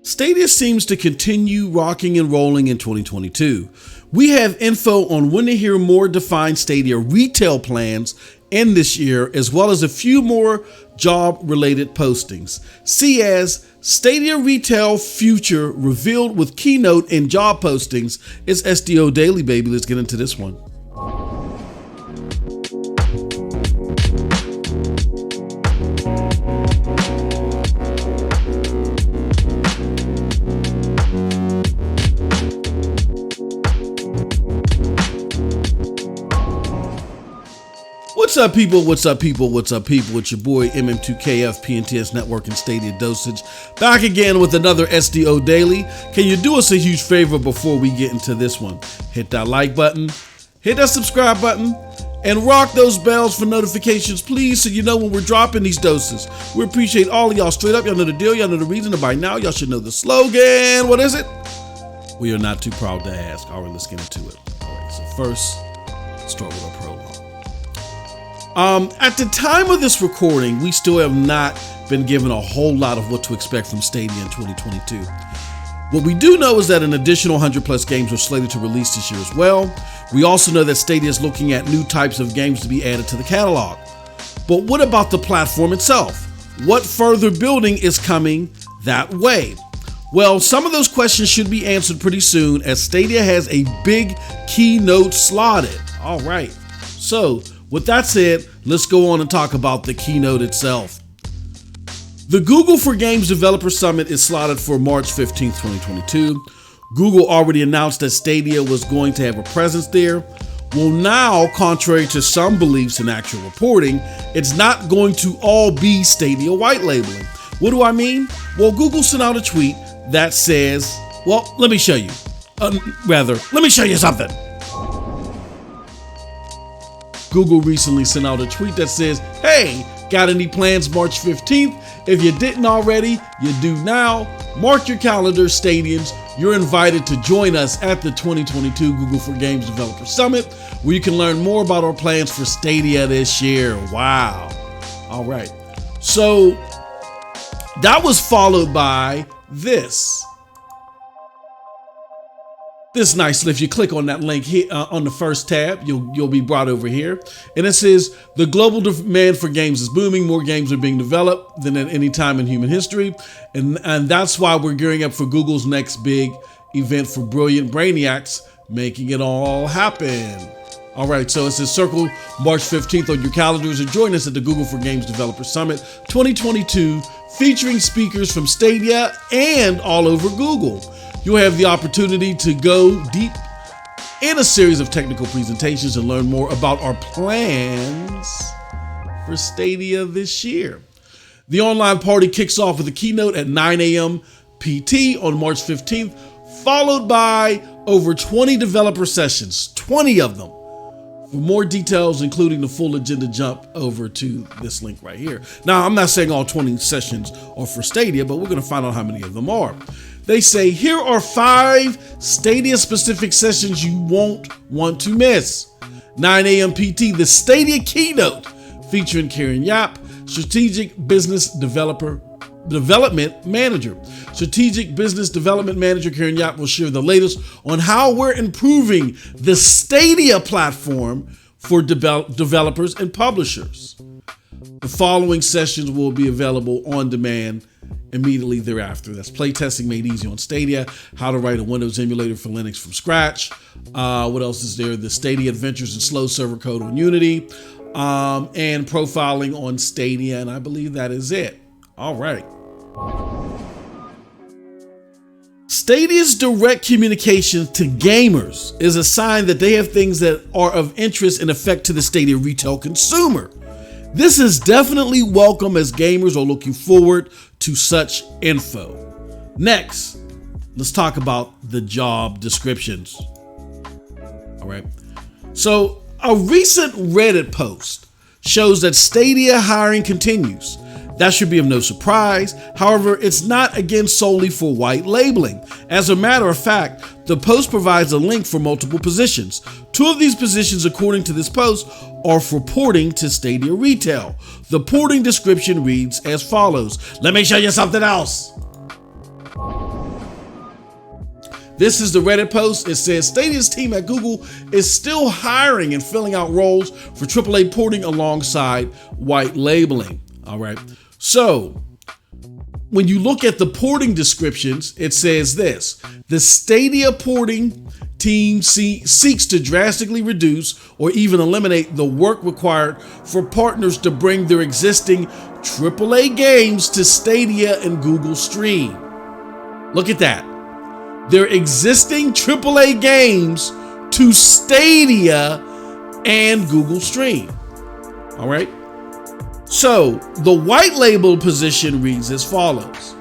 Stadia seems to continue rocking and rolling in 2022. We have info on when to hear more defined Stadia retail plans in this year, as well as a few more job-related postings. See as Stadia retail future revealed with keynote and job postings. It's SDO Daily, baby. Let's get into this one. What's up, people? What's up, people? What's up, people? It's your boy MM2KF, PNTS Network, and StadiaDosage, back again with another SDO Daily. Can you do us a huge favor before we get into this one? Hit that like button, hit that subscribe button, and rock those bells for notifications, please, so you know when we're dropping these doses. We appreciate all of y'all. Straight up, y'all know the deal. Y'all know the reason, and by now, y'all should know the slogan. What is it? We are not too proud to ask. All right, let's get into it. All right, so first, let's start with our prologue. At the time of this recording, we still have not been given a whole lot of what to expect from Stadia in 2022. What we do know is that an additional 100 plus games are slated to release this year as well. We also know that Stadia is looking at new types of games to be added to the catalog. But what about the platform itself? What further building is coming that way? Well, some of those questions should be answered pretty soon, as Stadia has a big keynote slotted. All right, so with that said, let's go on and talk about the keynote itself. The Google for Games Developer Summit is slotted for March 15th, 2022. Google already announced that Stadia was going to have a presence there. Well, now, contrary to some beliefs in actual reporting, it's not going to all be Stadia white labeling. What do I mean? Well, Google sent out a tweet that says, well, let me show you. Let me show you something. Google recently sent out a tweet that says, hey, got any plans March 15th? If you didn't already, you do now. Mark your calendar, Stadians. You're invited to join us at the 2022 Google for Games Developer Summit, where you can learn more about our plans for Stadia this year. Wow. All right. So that was followed by this. This nice, if you click on that link here on the first tab, you'll be brought over here. And it says, the global demand for games is booming. More games are being developed than at any time in human history. And that's why we're gearing up for Google's next big event for brilliant brainiacs, making it all happen. All right, so it says circle March 15th on your calendars and join us at the Google for Games Developer Summit 2022, featuring speakers from Stadia and all over Google. You'll have the opportunity to go deep in a series of technical presentations and learn more about our plans for Stadia this year. The online party kicks off with a keynote at 9 a.m. PT on March 15th, followed by over 20 developer sessions, 20 of them. For more details, including the full agenda, jump over to this link right here. Now, I'm not saying all 20 sessions are for Stadia, but we're going to find out how many of them are. They say, here are 5 Stadia-specific sessions you won't want to miss. 9 a.m. PT, the Stadia keynote, featuring Karen Yap, Strategic Business Development Manager. Strategic Business Development Manager Karen Yap will share the latest on how we're improving the Stadia platform for developers and publishers. The following sessions will be available on demand immediately thereafter. That's playtesting made easy on Stadia, how to write a Windows emulator for Linux from scratch. What else is there? The Stadia Adventures in Slow Server Code on Unity, and profiling on Stadia, and I believe that is it. All right. Stadia's direct communication to gamers is a sign that they have things that are of interest and effect to the Stadia retail consumer. This is definitely welcome, as gamers are looking forward to such info. Next, let's talk about the job descriptions. All right. So a recent Reddit post shows that Stadia hiring continues. That should be of no surprise. However, it's not again solely for white labeling. As a matter of fact, the post provides a link for multiple positions. 2 of these positions, according to this post, are for porting to Stadia retail. The porting description reads as follows. Let me show you something else. This is the Reddit post. It says Stadia's team at Google is still hiring and filling out roles for AAA porting alongside white labeling. All right. So when you look at the porting descriptions, it says this: the Stadia porting team seeks to drastically reduce or even eliminate the work required for partners to bring their existing AAA games to Stadia and Google Stream. Look at that. Their existing AAA games to Stadia and Google Stream. All right. So the white label position reads as follows: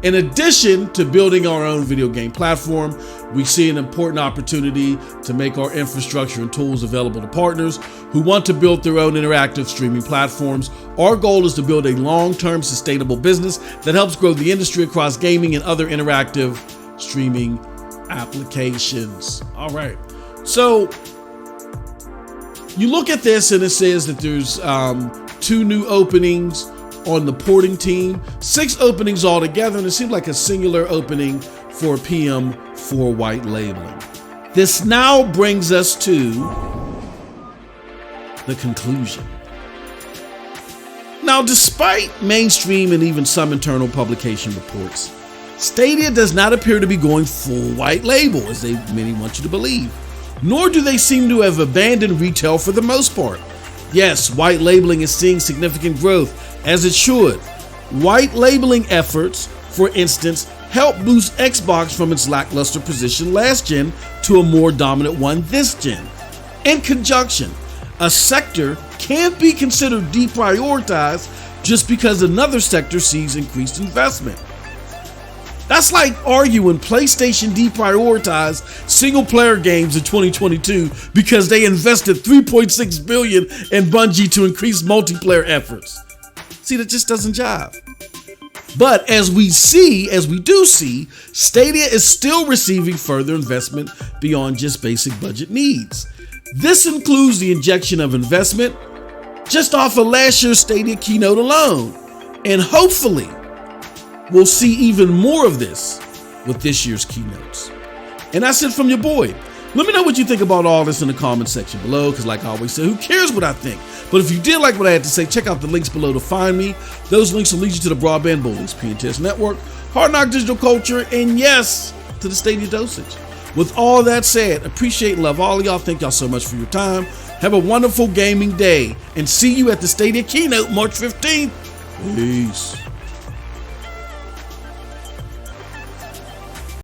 in addition to building our own video game platform, we see an important opportunity to make our infrastructure and tools available to partners who want to build their own interactive streaming platforms. Our goal is to build a long-term sustainable business that helps grow the industry across gaming and other interactive streaming applications. All right. So you look at this and it says that there's 2 new openings on the porting team, 6 openings altogether, and it seemed like a singular opening for PM for white labeling. This now brings us to the conclusion. Now, despite mainstream and even some internal publication reports, Stadia does not appear to be going full white label, as many want you to believe, nor do they seem to have abandoned retail for the most part. Yes, white labeling is seeing significant growth, as it should. White labeling efforts, for instance, helped boost Xbox from its lackluster position last gen to a more dominant one this gen. In conjunction, a sector can't be considered deprioritized just because another sector sees increased investment. That's like arguing PlayStation deprioritized single-player games in 2022 because they invested $3.6 billion in Bungie to increase multiplayer efforts. See, that just doesn't jive. But as we do see, Stadia is still receiving further investment beyond just basic budget needs. This includes the injection of investment just off of last year's Stadia keynote alone. And hopefully, we'll see even more of this with this year's keynotes. And that's it from your boy. Let me know what you think about all this in the comment section below, because like I always say, who cares what I think? But if you did like what I had to say, check out the links below to find me. Those links will lead you to the Broadband Bullies, PNTS Network, Hard Knock Digital Culture, and yes, to the Stadia Dosage. With all that said, appreciate and love all of y'all. Thank y'all so much for your time. Have a wonderful gaming day, and see you at the Stadia keynote March 15th. Peace.